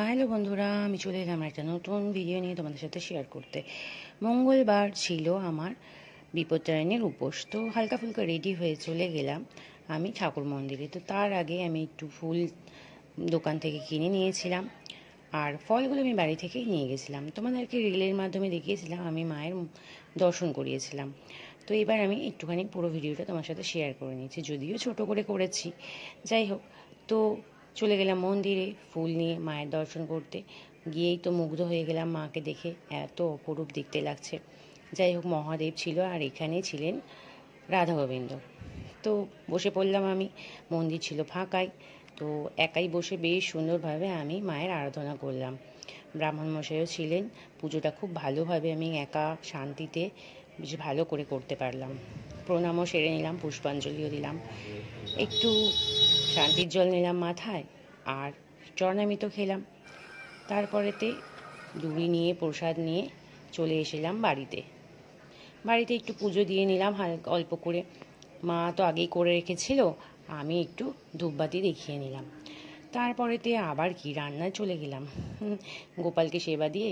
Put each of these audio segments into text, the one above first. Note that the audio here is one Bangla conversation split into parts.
হ্যালো বন্ধুরা, আমি চলে এলাম একটা নতুন ভিডিও নিয়ে তোমাদের সাথে শেয়ার করতে। মঙ্গলবার ছিল আমার বিপত্তারিণীর উপোস, তো হালকা ফুলকা রেডি হয়ে চলে গেলাম আমি ঠাকুর মন্দিরে। তো তার আগে আমি একটু ফুল দোকান থেকে কিনে নিয়েছিলাম, আর ফলগুলো আমি বাড়ি থেকেই নিয়ে গেছিলাম। তোমাদেরকে রিলের মাধ্যমে দেখিয়েছিলাম, আমি মায়ের দর্শন করিয়েছিলাম। তো এবার আমি একটুখানি পুরো ভিডিওটা তোমার সাথে শেয়ার করে নিয়েছি, যদিও ছোট করে করেছি। যাই হোক, তো চলে গেলাম মন্দিরে ফুল নিয়ে মায়ের দর্শন করতে। গিয়েই তো মুগ্ধ হয়ে গেলাম মাকে দেখে, এত অপরূপ দেখতে লাগছে। যাই হোক, মহাদেব ছিল আর এখানেই ছিলেন রাধা গোবিন্দ। তো বসে পড়লাম আমি, মন্দির ছিল ফাঁকাই। তো একাই বসে বেশ সুন্দরভাবে আমি মায়ের আরাধনা করলাম। ব্রাহ্মণ মশাইও ছিলেন, পুজোটা খুব ভালোভাবে আমি একা শান্তিতে বেশ ভালো করে করতে পারলাম। প্রণামও সেরে নিলাম, পুষ্পাঞ্জলিও দিলাম, একটু শান্তির জল নিলাম মাথায়, আর চরণামৃত খেলাম। তারপরেতে ডুরি নিয়ে প্রসাদ নিয়ে চলে এসেলাম বাড়িতে। বাড়িতে একটু পুজো দিয়ে নিলাম হালকা অল্প করে। মা তো আগেই করে রেখেছিল, আমি একটু ধূপবাতি দেখিয়ে নিলাম। তারপরেতে আবার কি রান্নায় চলে গেলাম। গোপালকে সেবা দিয়ে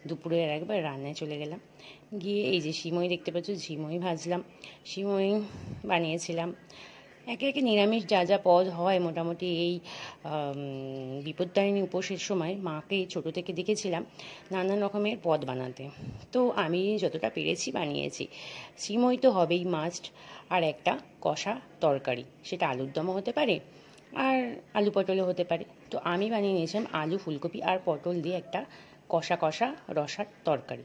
দুপুরে আর একবার রান্নায় চলে গেলাম। গিয়ে এই যে সিমই দেখতে পাচ্ছ, সিমই ভাজলাম, সিমই বানিয়েছিলাম। একে একে নিরামিষ যা যা পদ হয় মোটামুটি এই বিপত্তারিণী উপোসের সময় মাকে ছোট থেকে দেখেছিলাম নানান রকমের পদ বানাতে। তো আমি যতটা পেরেছি বানিয়েছি। সিমই তো হবেই মাস্ট, আর একটা কষা তরকারি, সেটা আলুর দমও হতে পারে আর আলু পটলও হতে পারে। তো আমি বানিয়ে নিয়েছিলাম আলু ফুলকপি আর পটল দিয়ে একটা কষা কষা রসার তরকারি,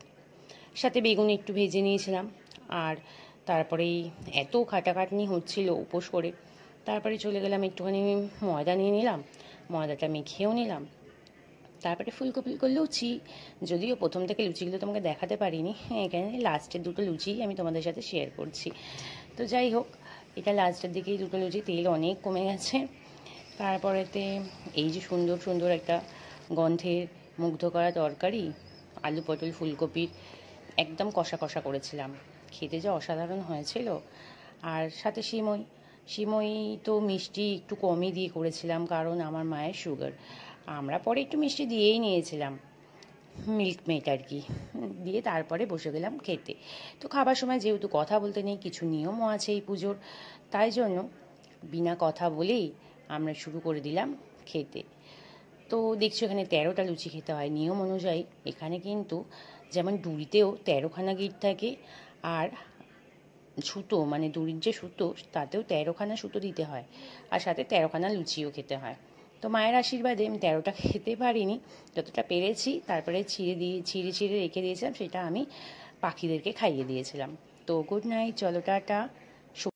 সাথে বেগুন একটু ভেজে নিয়েছিলাম। আর তারপরেই এত খাটাখাটনি হচ্ছিল উপোস করে, তারপরে চলে গেলাম একটুখানি ময়দা নিয়ে নিলাম, ময়দাটা মেখেও নিলাম। তারপরে ফুলকপি লুচি, যদিও প্রথম থেকে লুচিগুলো তোমাকে দেখাতে পারিনি, এখানে লাস্টের দুটো লুচি আমি তোমাদের সাথে শেয়ার করছি। তো যাই হোক, এটা লাস্টের দিকেই দুটো লুচি, তেল অনেক কমে গেছে। তারপরেতে এই যে সুন্দর সুন্দর একটা গন্ধের মুগ্ধ করা তরকারি, আলু পটল ফুলকপির একদম কষা কষা করেছিলাম, খেতে যে অসাধারণ হয়েছিল। আর সাথে সিমই, সিমই তো মিষ্টি একটু কমই দিয়ে করেছিলাম, কারণ আমার মায়ের সুগার। আমরা পরে একটু মিষ্টি দিয়েই নিয়েছিলাম, মিল্ক মেড আর কি, দিয়ে তারপরে বসে গেলাম খেতে। তো খাবার সময় যেহেতু কথা বলতে নেই, কিছু নিয়মও আছে এই পুজোর, তাই জন্য বিনা কথা বলেই আমরা শুরু করে দিলাম খেতে। তো দেখছো এখানে 13টা লুচি খেতে হয় নিয়ম অনুযায়ী। এখানে কিন্তু যেমন ডুরিতেও 13খানা গিট থাকে, আর সুতো মানে দড়ির যে সুতো তাতেও 13খানা সুতো দিতে হয়, আর সাথে 13খানা লুচিও খেতে হয়। তো মায়ের আশীর্বাদে আমি 13টা খেতে পারিনি, যতটা পেরেছি। তারপরে ছিঁড়ে ছিঁড়ে রেখে দিয়েছিলাম, সেটা আমি পাখিদেরকে খাইয়ে দিয়েছিলাম। তো গুড নাইট, চলো টাটা।